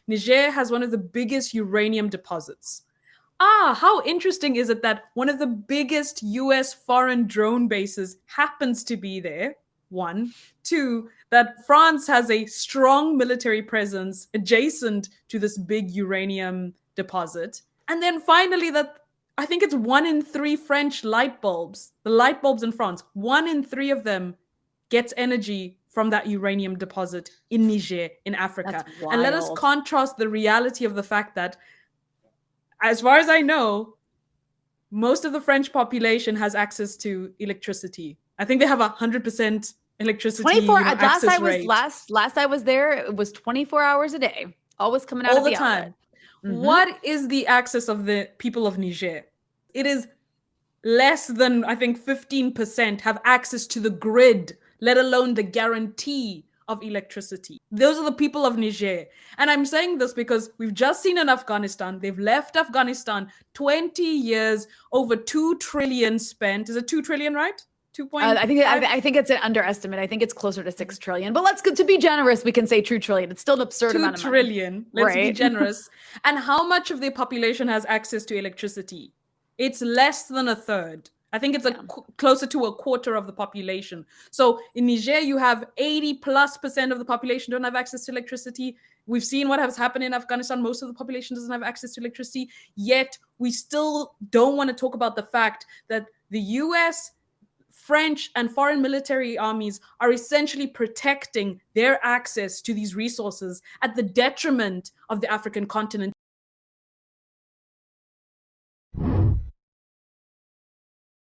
Niger has one of the biggest uranium deposits. How interesting is it that one of the biggest US foreign drone bases happens to be there? One. Two, that France has a strong military presence adjacent to this big uranium deposit. And then finally, that I think it's 1 in 3 French light bulbs, the light bulbs in France, 1 in 3 of them gets energy from that uranium deposit in Niger, in Africa. And let us contrast the reality of the fact that, as far as I know, most of the French population has access to electricity. I think they have 100% electricity 24 access rate. Last I was there, it was 24 hours a day, always coming out all of the time. Mm-hmm. What is the access of the people of Niger? It is less than, I think, 15% have access to the grid, let alone the guarantee of electricity. Those are the people of Niger. And I'm saying this because we've just seen in Afghanistan, they've left Afghanistan 20 years, over 2 trillion spent. Is it 2 trillion, right? I think it's an underestimate. I think it's closer to 6 trillion. But let's go, to be generous, we can say 2 trillion. It's still an absurd amount of money. 2 trillion. Let's be generous. And how much of the population has access to electricity? It's less than a third. I think it's closer to a quarter of the population. So in Niger, you have 80+% of the population don't have access to electricity. We've seen what has happened in Afghanistan. Most of the population doesn't have access to electricity. Yet we still don't want to talk about the fact that the US, French, and foreign military armies are essentially protecting their access to these resources at the detriment of the African continent.